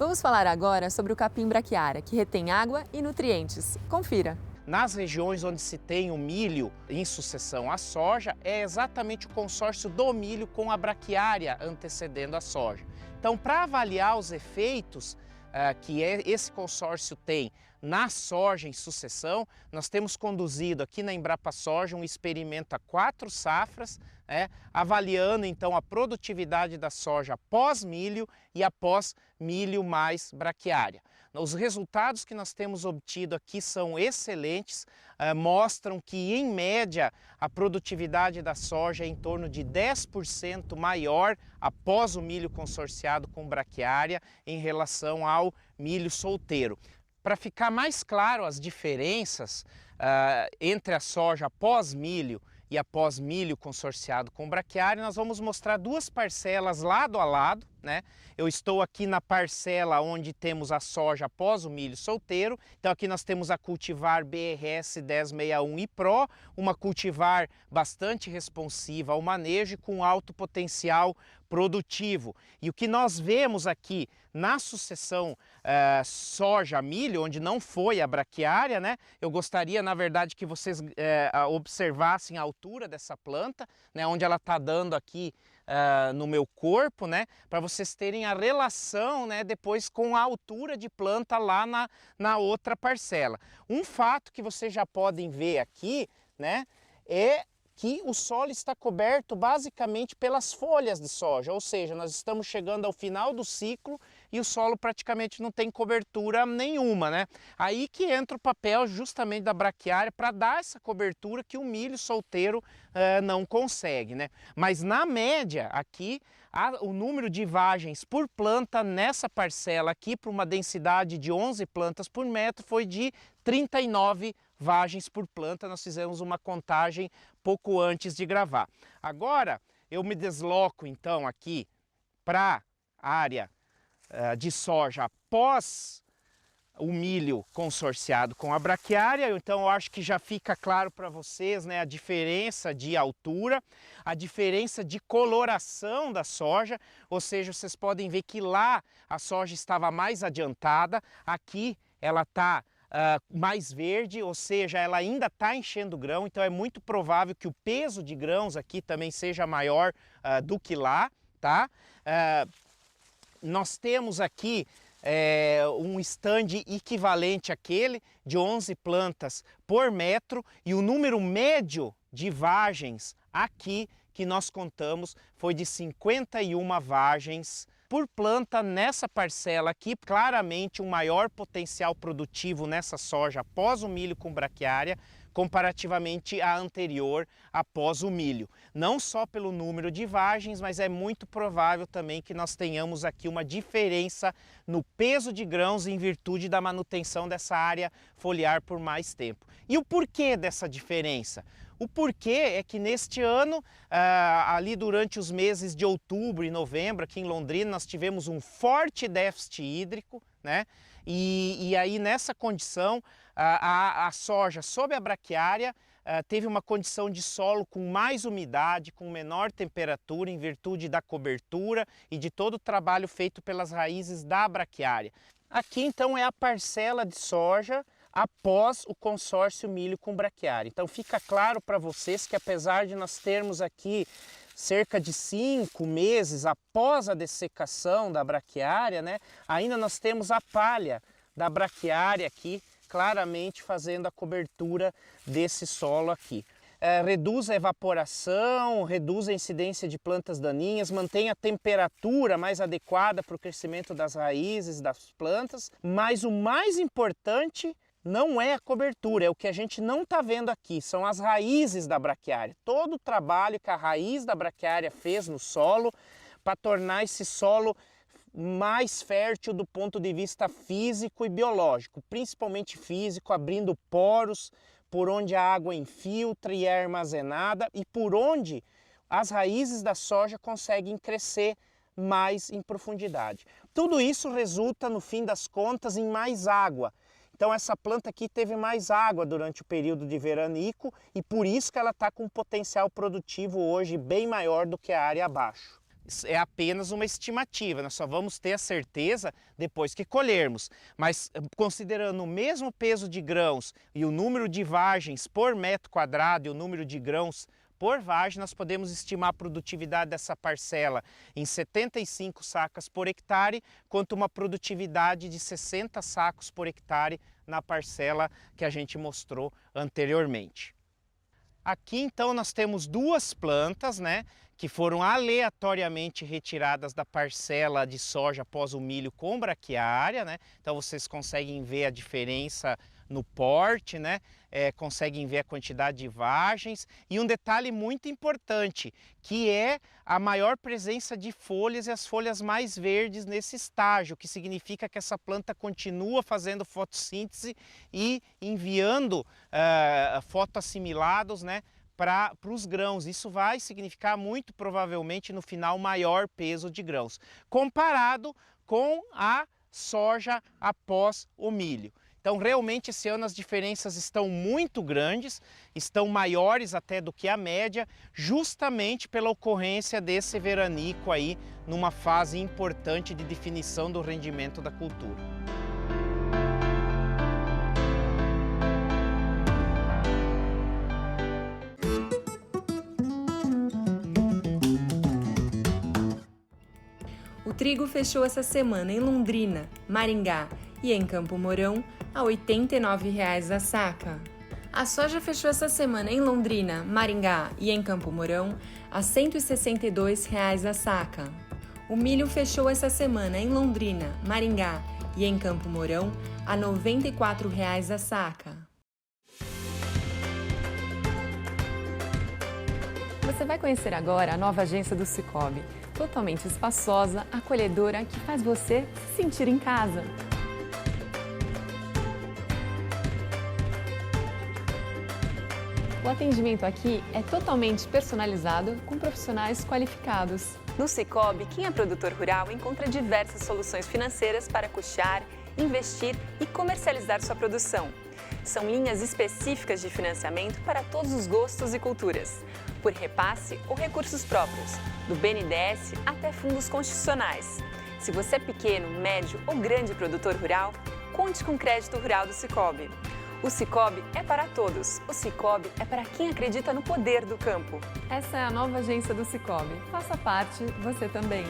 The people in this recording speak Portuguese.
Vamos falar agora sobre o capim braquiária, que retém água e nutrientes. Confira! Nas regiões onde se tem o milho em sucessão à soja, é exatamente o consórcio do milho com a braquiária antecedendo a soja. Então, para avaliar os efeitos que esse consórcio tem na soja em sucessão, nós temos conduzido aqui na Embrapa Soja um experimento a 4 safras, avaliando então a produtividade da soja após milho e após milho mais braquiária. Os resultados que nós temos obtido aqui são excelentes, mostram que em média a produtividade da soja é em torno de 10% maior após o milho consorciado com braquiária em relação ao milho solteiro. Para ficar mais claro as diferenças entre a soja após milho e após milho consorciado com braquiária, nós vamos mostrar 2 parcelas lado a lado, Eu estou aqui na parcela onde temos a soja após o milho solteiro. Então aqui nós temos a cultivar BRS 1061 Pro, uma cultivar bastante responsiva ao manejo e com alto potencial produtivo. E o que nós vemos aqui na sucessão soja-milho, onde não foi a braquiária, Eu gostaria, na verdade, que vocês observassem a altura dessa planta, onde ela está dando aqui no meu corpo, para vocês terem a relação, depois com a altura de planta lá na outra parcela. Um fato que vocês já podem ver aqui, é que o solo está coberto basicamente pelas folhas de soja, ou seja, nós estamos chegando ao final do ciclo e o solo praticamente não tem cobertura nenhuma, Aí que entra o papel justamente da braquiária para dar essa cobertura que o milho solteiro não consegue, Mas na média aqui, o número de vagens por planta nessa parcela aqui, para uma densidade de 11 plantas por metro, foi de 39 vagens por planta. Nós fizemos uma contagem pouco antes de gravar. Agora eu me desloco então aqui para a área de soja após o milho consorciado com a braquiária. Então eu acho que já fica claro para vocês, a diferença de altura, a diferença de coloração da soja, ou seja, vocês podem ver que lá a soja estava mais adiantada, aqui ela está mais verde, ou seja, ela ainda está enchendo grão, então é muito provável que o peso de grãos aqui também seja maior do que lá, tá? Nós temos aqui um stand equivalente àquele de 11 plantas por metro e o número médio de vagens aqui que nós contamos foi de 51 vagens por planta nessa parcela aqui. Claramente um maior potencial produtivo nessa soja após o milho com braquiária comparativamente à anterior após o milho. Não só pelo número de vagens, mas é muito provável também que nós tenhamos aqui uma diferença no peso de grãos em virtude da manutenção dessa área foliar por mais tempo. E o porquê dessa diferença? O porquê é que neste ano, ali durante os meses de outubro e novembro, aqui em Londrina, nós tivemos um forte déficit hídrico, E aí nessa condição, a soja sob a braquiária teve uma condição de solo com mais umidade, com menor temperatura em virtude da cobertura e de todo o trabalho feito pelas raízes da braquiária. Aqui então é a parcela de soja após o consórcio milho com braquiária. Então fica claro para vocês que apesar de nós termos aqui cerca de 5 meses após a dessecação da braquiária, ainda nós temos a palha da braquiária aqui, claramente fazendo a cobertura desse solo aqui. Reduz a evaporação, reduz a incidência de plantas daninhas, mantém a temperatura mais adequada para o crescimento das raízes das plantas, mas o mais importante não é a cobertura, é o que a gente não está vendo aqui, são as raízes da braquiária. Todo o trabalho que a raiz da braquiária fez no solo para tornar esse solo mais fértil do ponto de vista físico e biológico, principalmente físico, abrindo poros por onde a água infiltra e é armazenada e por onde as raízes da soja conseguem crescer mais em profundidade. Tudo isso resulta, no fim das contas, em mais água. Então essa planta aqui teve mais água durante o período de veranico e por isso que ela está com um potencial produtivo hoje bem maior do que a área abaixo. é apenas uma estimativa, nós só vamos ter a certeza depois que colhermos. Mas considerando o mesmo peso de grãos e o número de vagens por metro quadrado e o número de grãos por vagem, nós podemos estimar a produtividade dessa parcela em 75 sacas por hectare, quanto uma produtividade de 60 sacos por hectare na parcela que a gente mostrou anteriormente. Aqui então nós temos duas plantas, né, que foram aleatoriamente retiradas da parcela de soja após o milho com braquiária, né? Então vocês conseguem ver a diferença no porte, né? Conseguem ver a quantidade de vagens e um detalhe muito importante, que é a maior presença de folhas e as folhas mais verdes nesse estágio, que significa que essa planta continua fazendo fotossíntese e enviando fotoassimilados, né, para os grãos. Isso vai significar muito provavelmente no final maior peso de grãos, comparado com a soja após o milho. Então realmente esse ano as diferenças estão muito grandes, estão maiores até do que a média, justamente pela ocorrência desse veranico aí numa fase importante de definição do rendimento da cultura. O trigo fechou essa semana em Londrina, Maringá e em Campo Mourão a R$ 89,00 a saca. A soja fechou essa semana em Londrina, Maringá e em Campo Mourão a R$ 162,00 a saca. O milho fechou essa semana em Londrina, Maringá e em Campo Mourão a R$ 94,00 a saca. Você vai conhecer agora a nova agência do Sicoob, totalmente espaçosa, acolhedora, que faz você se sentir em casa. O atendimento aqui é totalmente personalizado com profissionais qualificados. No Sicoob, quem é produtor rural encontra diversas soluções financeiras para custear, investir e comercializar sua produção. São linhas específicas de financiamento para todos os gostos e culturas, por repasse ou recursos próprios, do BNDES até fundos constitucionais. Se você é pequeno, médio ou grande produtor rural, conte com o crédito rural do Sicoob. O Sicoob é para todos. O Sicoob é para quem acredita no poder do campo. Essa é a nova agência do Sicoob. Faça parte, você também.